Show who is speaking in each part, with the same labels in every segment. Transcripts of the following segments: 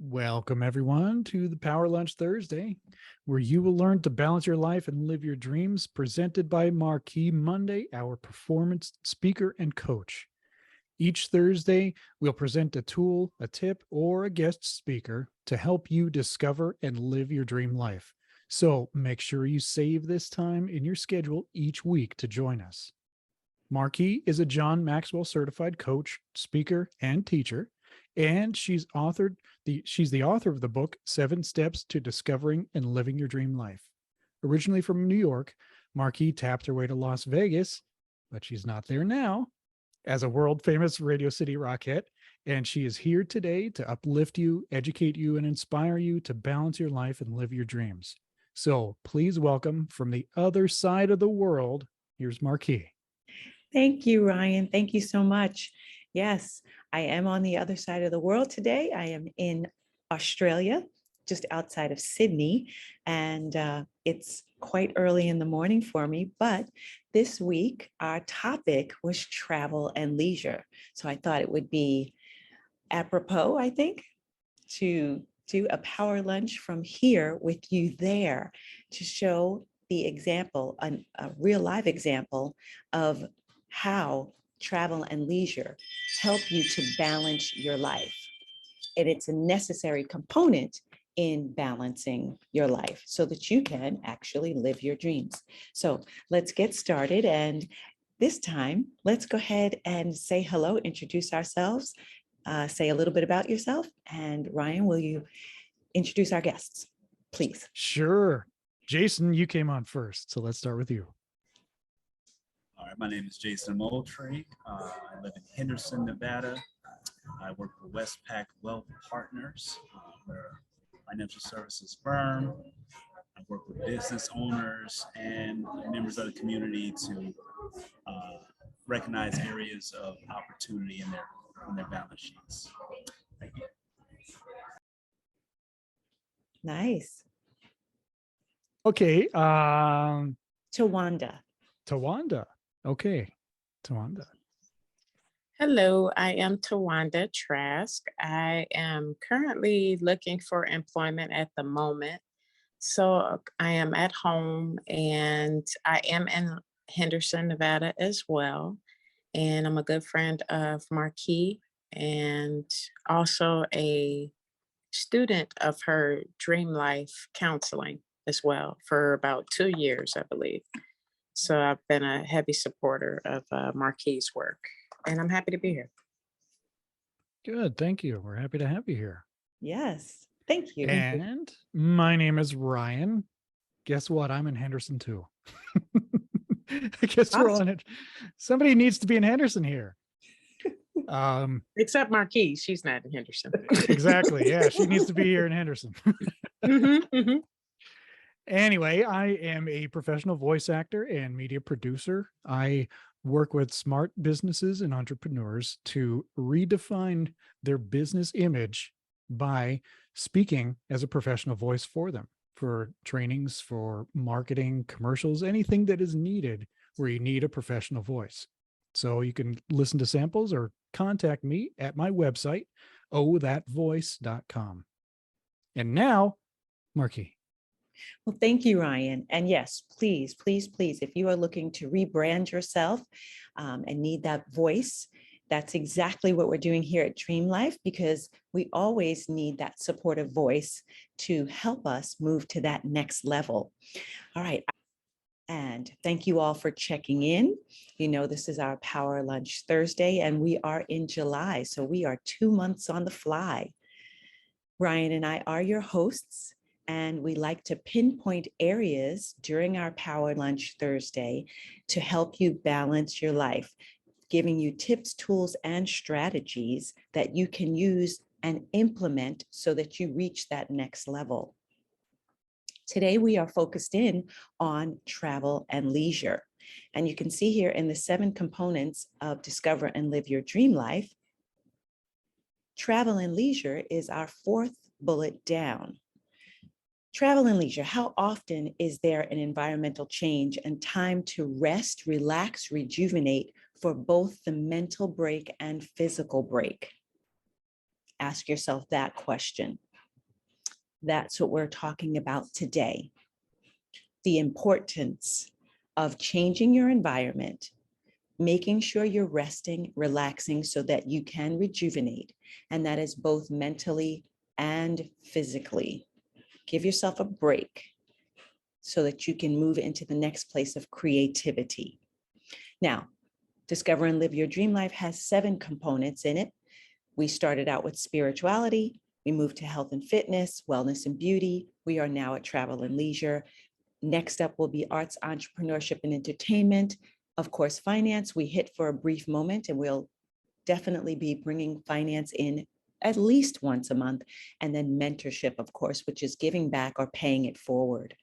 Speaker 1: Welcome, everyone, to the Power Lunch Thursday, where you will learn to balance your life and live your dreams, presented by MarQue Munday, our performance speaker and coach. Each Thursday, we'll present a tool, a tip, or a guest speaker to help you discover and live your dream life. So make sure you save this time in your schedule each week to join us. MarQue is a John Maxwell certified coach, speaker, and teacher, and she's the author of the book 7 Steps to Discovering and Living Your Dream Life. Originally from New York, MarQue tapped her way to Las Vegas, but she's not there now, as a world famous Radio City Rockette, and she is here today to uplift you, educate you, and inspire you to balance your life and live your dreams. So please welcome from the other side of the world, here's MarQue.
Speaker 2: Thank you, Ryan. Thank you so much. Yes, I am on the other side of the world today. I am in Australia, just outside of Sydney, and it's quite early in the morning for me. But this week, our topic was travel and leisure. So I thought it would be apropos, I think, to do a power lunch from here with you there to show the example, a real live example of how travel and leisure help you to balance your life. And it's a necessary component in balancing your life so that you can actually live your dreams. So let's get started. And this time, let's go ahead and say hello, introduce ourselves, say a little bit about yourself. And Ryan, will you introduce our guests, please?
Speaker 1: Sure. Jason, you came on first, so let's start with you.
Speaker 3: All right, my name is Jason Moultrie. I live in Henderson, Nevada. I work for Westpac Wealth Partners. We're a financial services firm. I work with business owners and members of the community to recognize areas of opportunity in their balance sheets. Thank you.
Speaker 2: Nice.
Speaker 1: Okay.
Speaker 2: Tawanda.
Speaker 1: Okay. Tawanda.
Speaker 4: Hello, I am Tawanda Trask. I am currently looking for employment at the moment. So I am at home and I am in Henderson, Nevada as well. And I'm a good friend of MarQue and also a student of her Dream Life counseling as well for about 2 years, I believe. So I've been a heavy supporter of MarQue's work, and I'm happy to be here.
Speaker 1: Good. Thank you. We're happy to have you here.
Speaker 2: Yes. Thank you.
Speaker 1: And my name is Ryan. Guess what? I'm in Henderson too. I guess we're all in it. Somebody needs to be in Henderson here.
Speaker 4: Except MarQue, she's not in Henderson.
Speaker 1: Exactly. Yeah, she needs to be here in Henderson. Anyway, I am a professional voice actor and media producer. I work with smart businesses and entrepreneurs to redefine their business image by speaking as a professional voice for them, for trainings, for marketing, commercials, anything that is needed where you need a professional voice. So you can listen to samples or contact me at my website, ohthatvoice.com. And now, MarQue.
Speaker 2: Well, thank you, Ryan. And yes, please, please, please, if you are looking to rebrand yourself and need that voice, that's exactly what we're doing here at Dream Life, because we always need that supportive voice to help us move to that next level. All right. And thank you all for checking in. You know, this is our Power Lunch Thursday, and we are in July. So we are 2 months on the fly. Ryan and I are your hosts. And we like to pinpoint areas during our Power Lunch Thursday to help you balance your life, giving you tips, tools, and strategies that you can use and implement so that you reach that next level. Today, we are focused in on travel and leisure. And you can see here in the 7 components of Discover and Live Your Dream Life, travel and leisure is our 4th bullet down. Travel and leisure, how often is there an environmental change and time to rest, relax, rejuvenate for both the mental break and physical break? Ask yourself that question. That's what we're talking about today. The importance of changing your environment, making sure you're resting, relaxing so that you can rejuvenate. And that is both mentally and physically. Give yourself a break so that you can move into the next place of creativity. Now, Discover and Live Your Dream Life has 7 components in it. We started out with spirituality. We moved to health and fitness, wellness and beauty. We are now at travel and leisure. Next up will be arts, entrepreneurship, and entertainment. Of course, finance, we hit for a brief moment, and we'll definitely be bringing finance in at least once a month. And then mentorship, of course, which is giving back or paying it forward.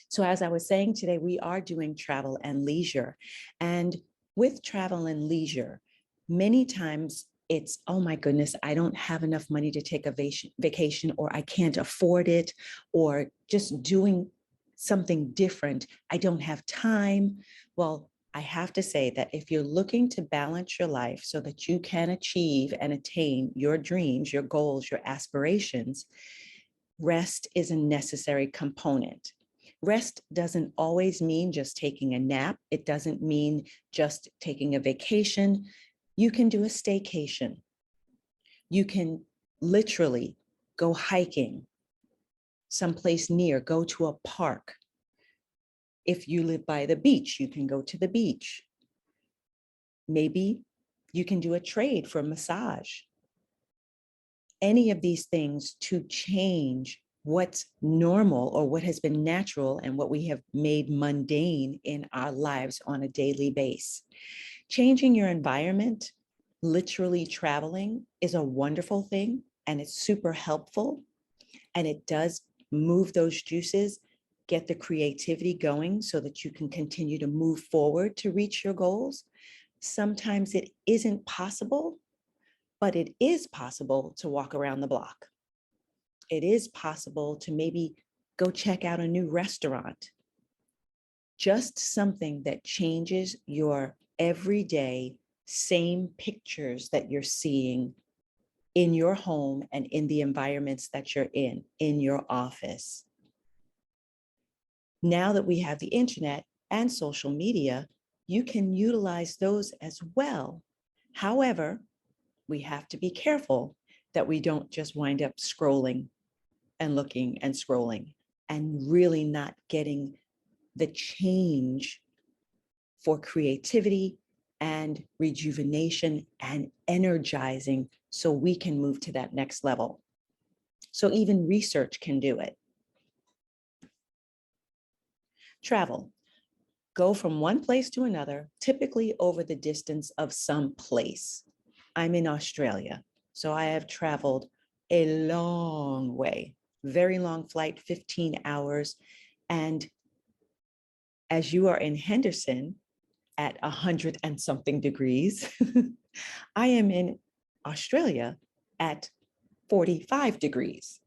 Speaker 2: So as I was saying today, we are doing travel and leisure. And with travel and leisure, many times it's, oh my goodness, I don't have enough money to take a vacation, or I can't afford it, or just doing something different. I don't have time. Well, I have to say that if you're looking to balance your life so that you can achieve and attain your dreams, your goals, your aspirations, rest is a necessary component. Rest doesn't always mean just taking a nap. It doesn't mean just taking a vacation. You can do a staycation. You can literally go hiking someplace near, go to a park. If you live by the beach, you can go to the beach. Maybe you can do a trade for a massage. Any of these things to change what's normal or what has been natural and what we have made mundane in our lives on a daily basis. Changing your environment, literally traveling, is a wonderful thing, and it's super helpful, and it does move those juices, get the creativity going so that you can continue to move forward to reach your goals. Sometimes it isn't possible, but it is possible to walk around the block. It is possible to maybe go check out a new restaurant. Just something that changes your everyday same pictures that you're seeing in your home and in the environments that you're in your office. Now that we have the internet and social media, you can utilize those as well. However, we have to be careful that we don't just wind up scrolling and looking and scrolling and really not getting the change for creativity and rejuvenation and energizing so we can move to that next level. So even research can do it. Travel. Go from one place to another, typically over the distance of some place. I'm in Australia, so I have traveled a long way, very long flight, 15 hours. And as you are in Henderson at 100 and something degrees, I am in Australia at 45 degrees.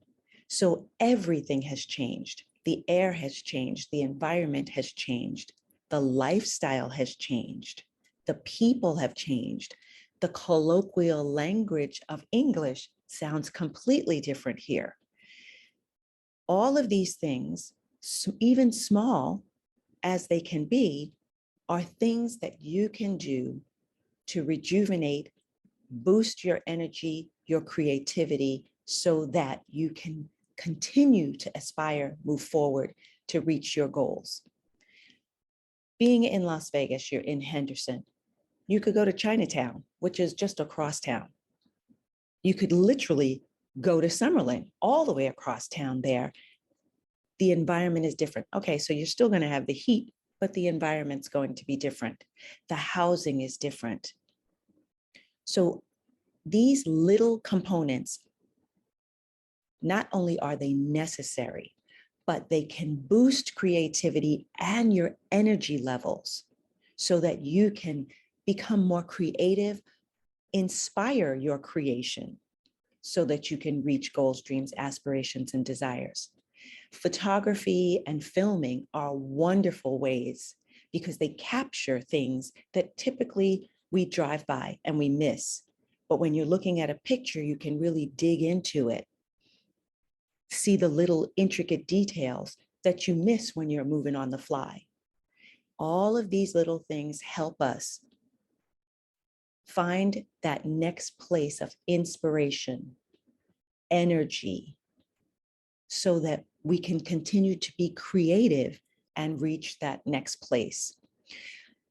Speaker 2: So everything has changed. The air has changed. The environment has changed. The lifestyle has changed. The people have changed. The colloquial language of English sounds completely different here. All of these things, even small as they can be, are things that you can do to rejuvenate, boost your energy, your creativity, so that you can continue to aspire, move forward to reach your goals. Being in Las Vegas, you're in Henderson. You could go to Chinatown, which is just across town. You could literally go to Summerlin, all the way across town there. The environment is different. Okay, so you're still going to have the heat, but the environment's going to be different. The housing is different. So these little components, not only are they necessary, but they can boost creativity and your energy levels so that you can become more creative, inspire your creation so that you can reach goals, dreams, aspirations, and desires. Photography and filming are wonderful ways because they capture things that typically we drive by and we miss. But when you're looking at a picture, you can really dig into it. see the little intricate details that you miss when you're moving on the fly. All of these little things help us find that next place of inspiration, energy, so that we can continue to be creative and reach that next place.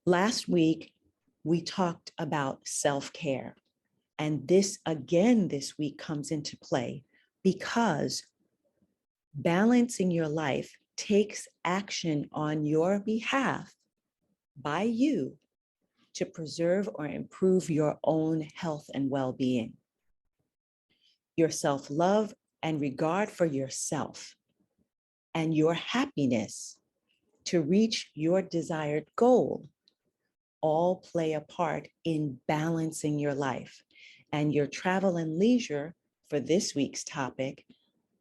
Speaker 2: Last week, we talked about self-care. And this again this week comes into play because balancing your life takes action on your behalf by you to preserve or improve your own health and well-being. Your self-love and regard for yourself and your happiness to reach your desired goal all play a part in balancing your life. And your travel and leisure for this week's topic,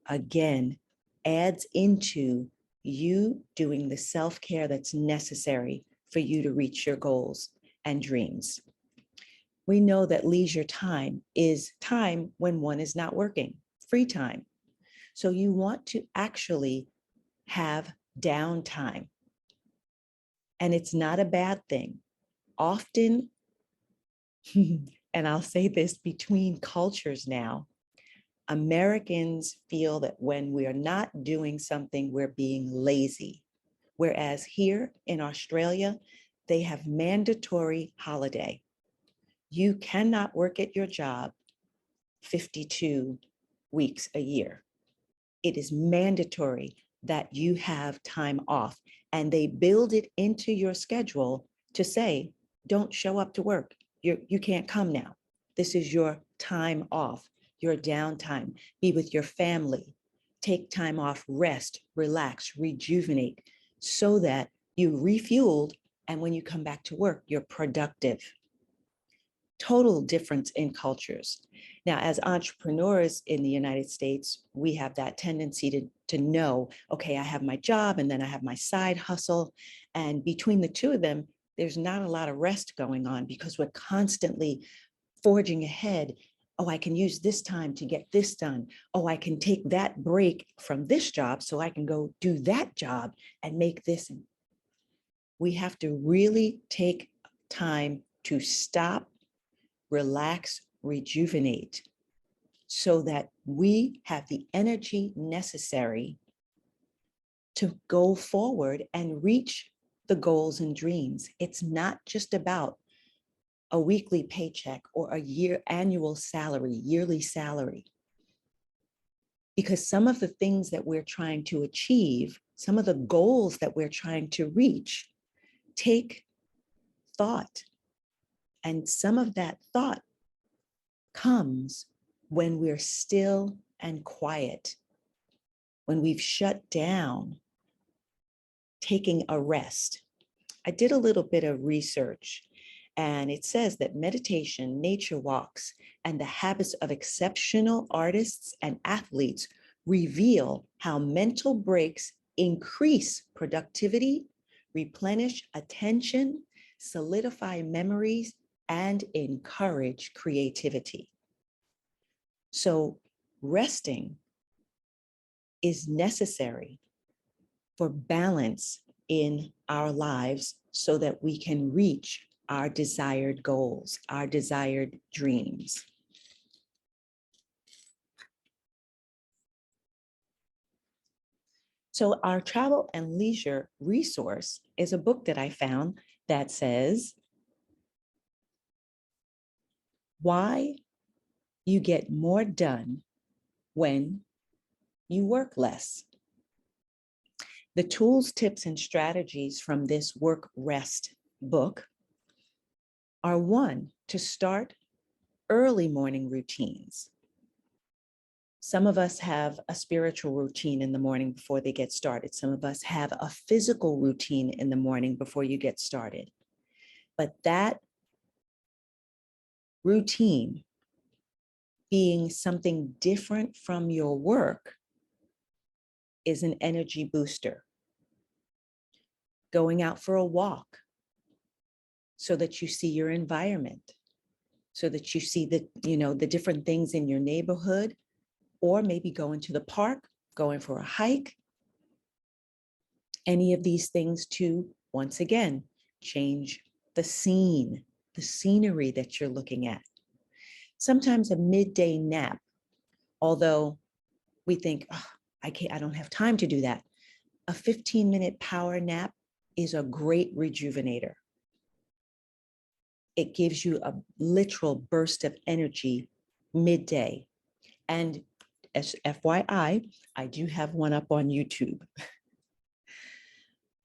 Speaker 2: again, adds into you doing the self-care that's necessary for you to reach your goals and dreams. We know that leisure time is time when one is not working, free time. So you want to actually have downtime. And it's not a bad thing. Often, and I'll say this between cultures now, Americans feel that when we are not doing something, we're being lazy. Whereas here in Australia, they have mandatory holiday. You cannot work at your job 52 weeks a year. It is mandatory that you have time off, and they build it into your schedule to say, don't show up to work. You can't come now. This is your time off, your downtime. Be with your family. Take time off, rest, relax, rejuvenate, so that you refueled, and when you come back to work, you're productive. Total difference in cultures. Now, as entrepreneurs in the United States, we have that tendency to know, okay, I have my job and then I have my side hustle. And between the two of them, there's not a lot of rest going on because we're constantly forging ahead. Oh, I can use this time to get this done. Oh, I can take that break from this job so I can go do that job and make this. We have to really take time to stop, relax, rejuvenate, so that we have the energy necessary to go forward and reach the goals and dreams. It's not just about a weekly paycheck or a annual salary, yearly salary. Because some of the things that we're trying to achieve, some of the goals that we're trying to reach, take thought. And some of that thought comes when we're still and quiet, when we've shut down, taking a rest. I did a little bit of research, and it says that meditation, nature walks, and the habits of exceptional artists and athletes reveal how mental breaks increase productivity, replenish attention, solidify memories, and encourage creativity. So resting is necessary for balance in our lives so that we can reach our desired goals, our desired dreams. So our travel and leisure resource is a book that I found that says, why you get more done when you work less. The tools, tips, and strategies from this work rest book are: one, to start early morning routines. Some of us have a spiritual routine in the morning before they get started. Some of us have a physical routine in the morning before you get started. But that routine being something different from your work is an energy booster. Going out for a walk so that you see your environment, so that you see the different things in your neighborhood, or maybe going to the park going for a hike, any of these things to, once again, change the scene, the scenery that you're looking at. Sometimes a midday nap, although we think, oh, I don't have time to do that. A 15-minute power nap is a great rejuvenator. It gives you a literal burst of energy midday. And as FYI, I do have one up on YouTube.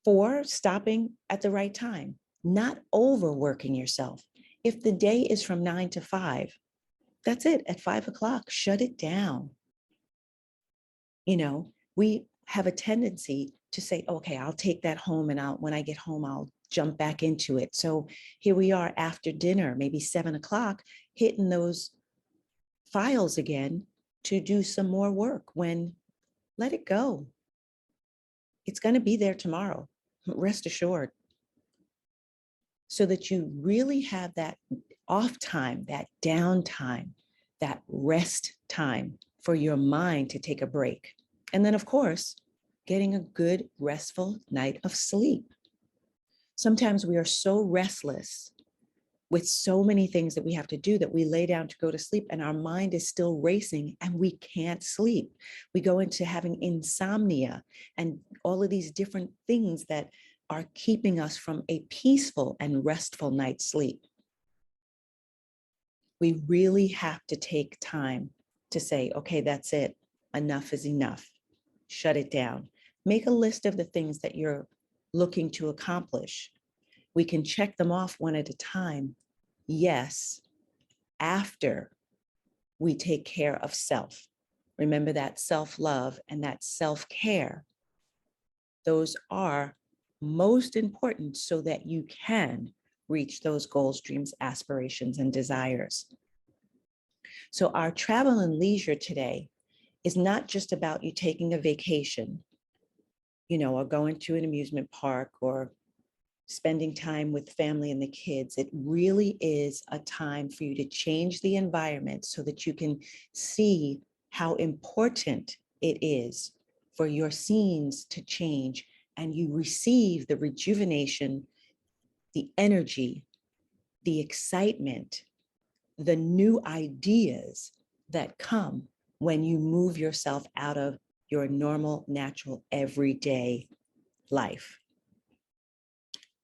Speaker 2: For stopping at the right time, not overworking yourself. If the day is from 9 to 5, that's it. At 5 o'clock, shut it down. You know, we have a tendency to say, okay, I'll take that home, and when I get home, I'll jump back into it. So here we are after dinner, maybe 7 o'clock, hitting those files again to do some more work, when let it go. It's going to be there tomorrow, rest assured. So that you really have that off time, that downtime, that rest time for your mind to take a break. And then, of course, getting a good, restful night of sleep. Sometimes we are so restless with so many things that we have to do that we lay down to go to sleep and our mind is still racing and we can't sleep. We go into having insomnia and all of these different things that are keeping us from a peaceful and restful night's sleep. We really have to take time to say, okay, that's it. Enough is enough. Shut it down. Make a list of the things that you're looking to accomplish. We can check them off one at a time. Yes, after we take care of self. Remember that self-love and that self-care. Those are most important so that you can reach those goals, dreams, aspirations, and desires. So our travel and leisure today is not just about you taking a vacation, or going to an amusement park or spending time with family and the kids. It really is a time for you to change the environment so that you can see how important it is for your scenes to change and you receive the rejuvenation, the energy, the excitement, the new ideas that come when you move yourself out of your normal, natural, everyday life.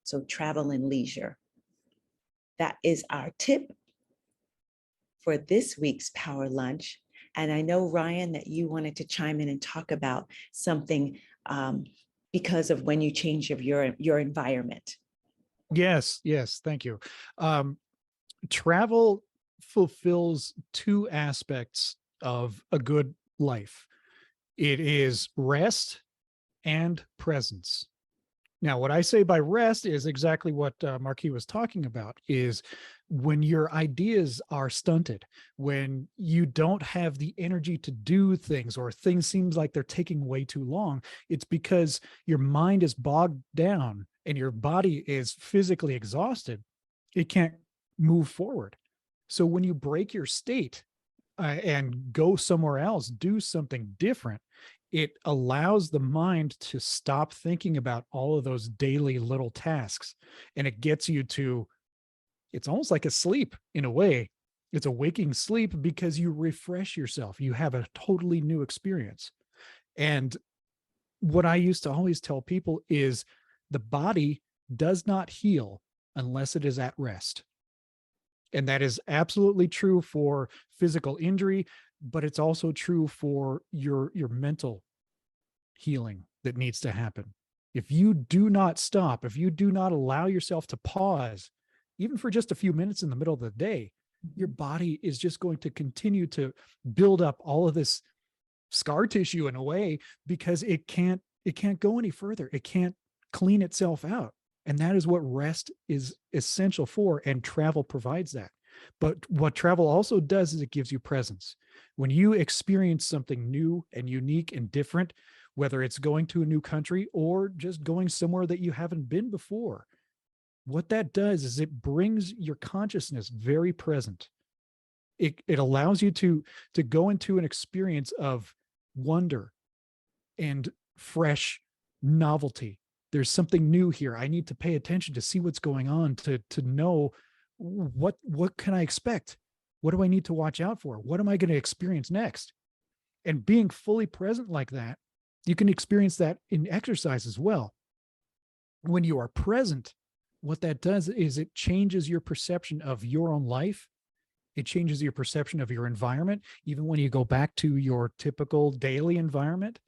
Speaker 2: So travel and leisure. That is our tip for this week's Power Lunch. And I know, Ryan, that you wanted to chime in and talk about something because of when you change of your environment.
Speaker 1: Yes, thank you. Travel fulfills two aspects of a good life. It is rest and presence. Now, what I say by rest is exactly what MarQue was talking about, is when your ideas are stunted, when you don't have the energy to do things or things seems like they're taking way too long, it's because your mind is bogged down and your body is physically exhausted. It can't move forward. So when you break your state and go somewhere else, do something different, it allows the mind to stop thinking about all of those daily little tasks. And it gets you to, it's almost like a sleep in a way. It's a waking sleep because you refresh yourself. You have a totally new experience. And what I used to always tell people is the body does not heal unless it is at rest. And that is absolutely true for physical injury, but it's also true for your mental healing that needs to happen. If you do not stop, if you do not allow yourself to pause, even for just a few minutes in the middle of the day, your body is just going to continue to build up all of this scar tissue in a way because it can't go any further. It can't clean itself out. And that is what rest is essential for, and travel provides that. But what travel also does is it gives you presence. When you experience something new and unique and different, whether it's going to a new country or just going somewhere that you haven't been before, what that does is it brings your consciousness very present. It allows you to go into an experience of wonder, and fresh novelty. There's something new here. I need to pay attention to see what's going on, to know what can I expect? What do I need to watch out for? What am I going to experience next? And being fully present like that, you can experience that in exercise as well. When you are present, what that does is it changes your perception of your own life. It changes your perception of your environment, even when you go back to your typical daily environment.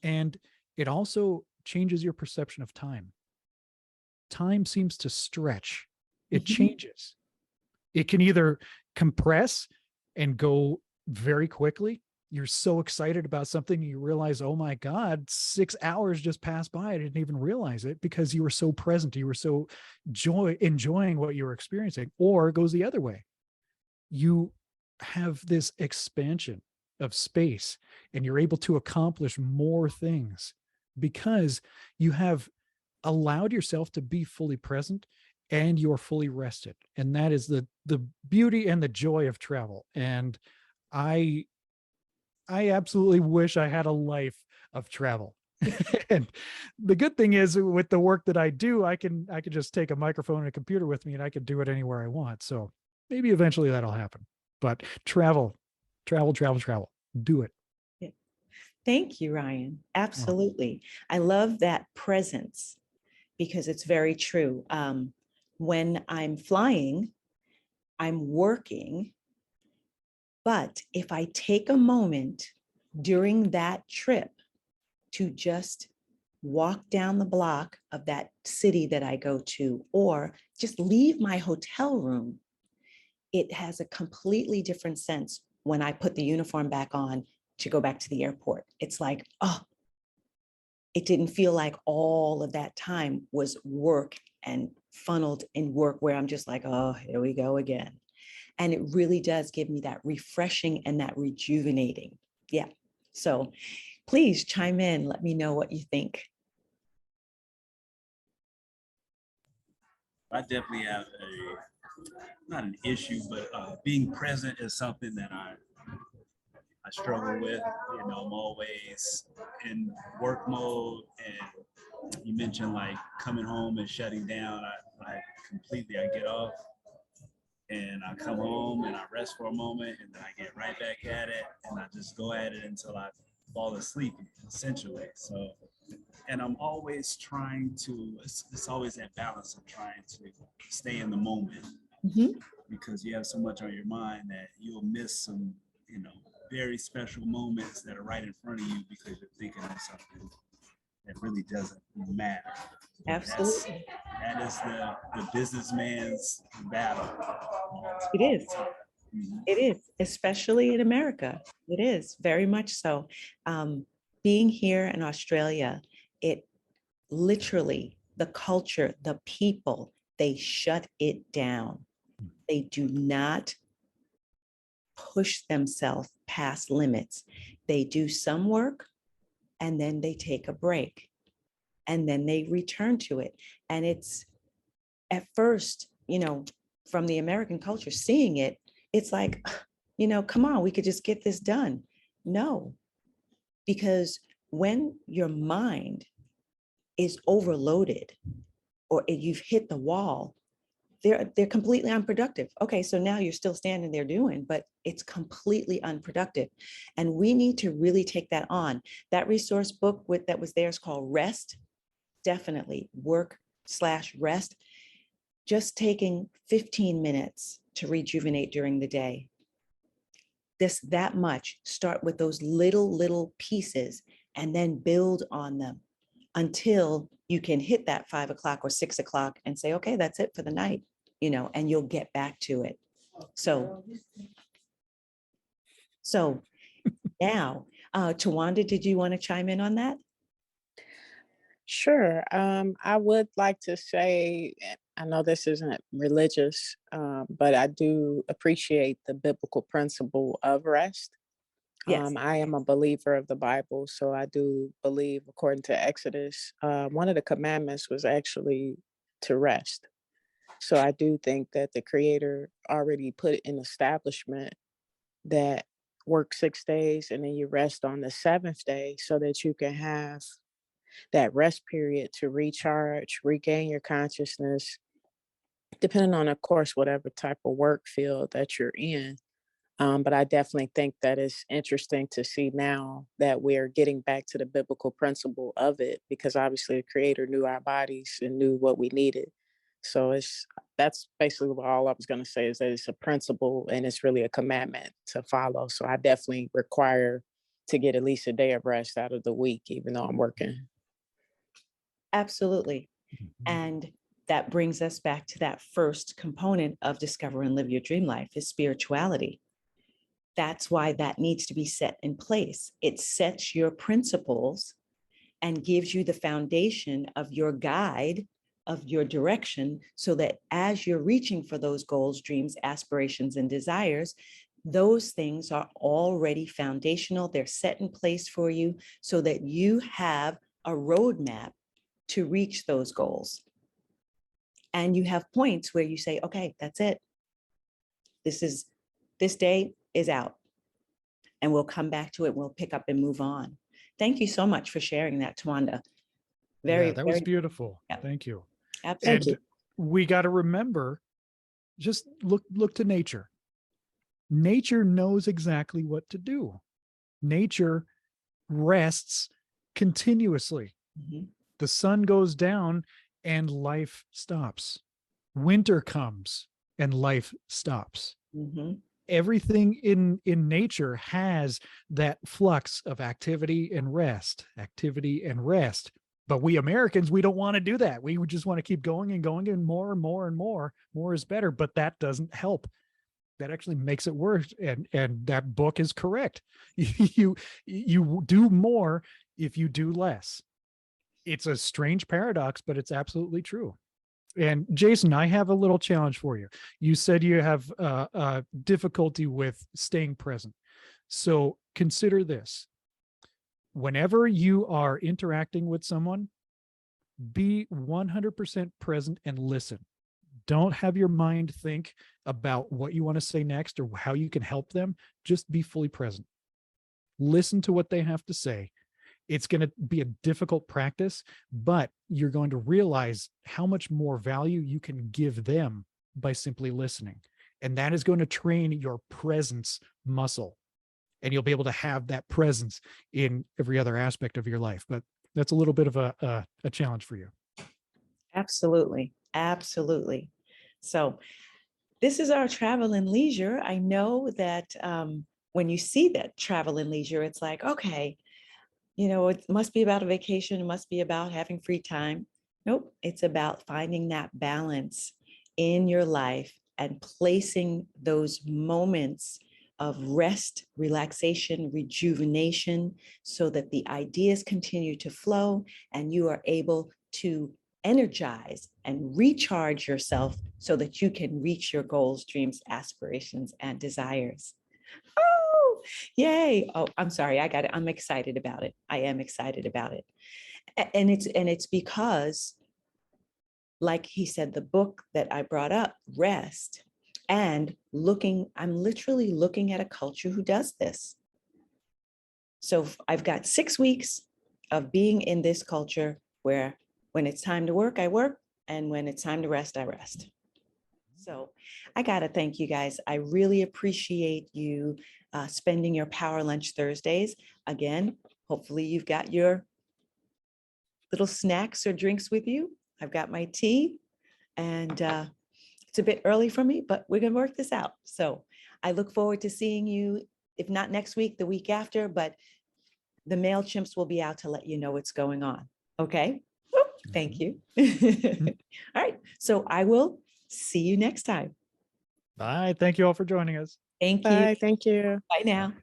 Speaker 1: And it also changes your perception of time. Time seems to stretch. It changes. It can either compress and go very quickly. You're so excited about something, you realize, oh my God, 6 hours just passed by. I didn't even realize it because you were so present. You were so enjoying what you were experiencing. Or it goes the other way. You have this expansion of space and you're able to accomplish more things because you have allowed yourself to be fully present and you're fully rested. And that is the beauty and the joy of travel. And I absolutely wish I had a life of travel. And the good thing is, with the work that I do, I can just take a microphone and a computer with me and I can do it anywhere I want. So maybe eventually that'll happen. But travel. Do it.
Speaker 2: Yeah. Thank you, Ryan. Absolutely. I love that presence because it's very true. When I'm flying, I'm working. But if I take a moment during that trip to just walk down the block of that city that I go to, or just leave my hotel room, it has a completely different sense when I put the uniform back on to go back to the airport. It's like, oh, it didn't feel like all of that time was work and funneled in work where I'm just like, oh, here we go again. And it really does give me that refreshing and that rejuvenating. Yeah. So please chime in. Let me know what you think.
Speaker 3: I definitely have not an issue, but being present is something that I struggle with. You know, I'm always in work mode, and you mentioned like coming home and shutting down. I get off and I come home and I rest for a moment and then I get right back at it and I just go at it until I fall asleep, essentially. So, and I'm always trying to, it's always that balance of trying to stay in the moment because you have so much on your mind that you'll miss some, you know, very special moments that are right in front of you because you're thinking of something that really doesn't matter.
Speaker 2: Absolutely.
Speaker 3: That is the businessman's battle.
Speaker 2: It is. It is, especially in America. It is very much so. Being here in Australia, it literally, the culture, the people, they shut it down. They do not push themselves past limits. They do some work and then they take a break and then they return to it. And it's at first, you know, from the American culture, seeing it, it's like, you know, come on, we could just get this done. No, because when your mind is overloaded or you've hit the wall, they're completely unproductive. Okay, so now you're still standing there doing, but it's completely unproductive. And we need to really take that on. That resource book that was there is called Rest. Definitely work/rest. Just taking 15 minutes to rejuvenate during the day. That much. Start with those little pieces and then build on them until you can hit that 5 o'clock or 6 o'clock and say, okay, that's it for the night, you know, and you'll get back to it. So now, Tawanda, did you want to chime in on that?
Speaker 4: Sure. I would like to say, I know this isn't religious, but I do appreciate the biblical principle of rest.
Speaker 2: Yes.
Speaker 4: I am a believer of the Bible, so I do believe, according to Exodus, one of the commandments was actually to rest. So I do think that the Creator already put in establishment that work 6 days and then you rest on the seventh day so that you can have that rest period to recharge, regain your consciousness, depending on, of course, whatever type of work field that you're in. But I definitely think that it's interesting to see now that we're getting back to the biblical principle of it, because obviously the creator knew our bodies and knew what we needed. So that's basically all I was going to say, is that it's a principle and it's really a commandment to follow. So I definitely require to get at least a day of rest out of the week, even though I'm working.
Speaker 2: Absolutely.
Speaker 1: Mhm.
Speaker 2: And that brings us back to that first component of Discover and Live Your Dream Life, is spirituality. That's why that needs to be set in place. It sets your principles and gives you the foundation of your guide, of your direction, so that as you're reaching for those goals, dreams, aspirations, and desires, those things are already foundational. They're set in place for you so that you have a roadmap to reach those goals. And you have points where you say, okay, that's it. This day is out. And we'll come back to it. We'll pick up and move on. Thank you so much for sharing that, Tawanda.
Speaker 1: Yeah, that was
Speaker 2: Very
Speaker 1: beautiful.
Speaker 2: Yeah.
Speaker 1: Thank you.
Speaker 2: absolutely.
Speaker 1: And we got to remember, just look to nature. Nature knows exactly what to do. Nature rests continuously.
Speaker 2: Mhm.
Speaker 1: The sun goes down and life stops. Winter comes and life stops.
Speaker 2: Mhm.
Speaker 1: Everything in nature has that flux of activity and rest. But we Americans, we don't want to do that. We just want to keep going and going, and more and more and more. More is better, but that doesn't help. That actually makes it worse. And that book is correct. You do more if you do less. It's a strange paradox, but it's absolutely true. And Jason, I have a little challenge for you. You said you have difficulty with staying present. So consider this. Whenever you are interacting with someone, be 100% present and listen. Don't have your mind think about what you want to say next or how you can help them. Just be fully present. Listen to what they have to say. It's going to be a difficult practice, but you're going to realize how much more value you can give them by simply listening. And that is going to train your presence muscle. And you'll be able to have that presence in every other aspect of your life. But that's a little bit of a challenge for you.
Speaker 2: Absolutely. Absolutely. So this is our travel and leisure. I know that when you see that travel and leisure, it's like, okay, it must be about a vacation. It must be about having free time. Nope. It's about finding that balance in your life and placing those moments of rest, relaxation, rejuvenation, so that the ideas continue to flow and you are able to energize and recharge yourself so that you can reach your goals, dreams, aspirations, and desires. Oh, yay. Oh, I'm sorry. I got it. I'm excited about it. I am excited about it. And it's because, like he said, the book that I brought up, Rest, and I'm literally looking at a culture who does this. So I've got 6 weeks of being in this culture where when it's time to work, I work, and when it's time to rest, I rest. So I got to thank you guys. I really appreciate you spending your Power Lunch Thursdays. Again, hopefully you've got your little snacks or drinks with you. I've got my tea, and it's a bit early for me, but we're going to work this out. So I look forward to seeing you, if not next week, the week after, but the MailChimps will be out to let you know what's going on. Okay? Woo, thank you. All right. So I will see you next time.
Speaker 1: Bye. Thank you all for joining us.
Speaker 2: Thank you.
Speaker 4: Bye. Thank you.
Speaker 2: Bye now.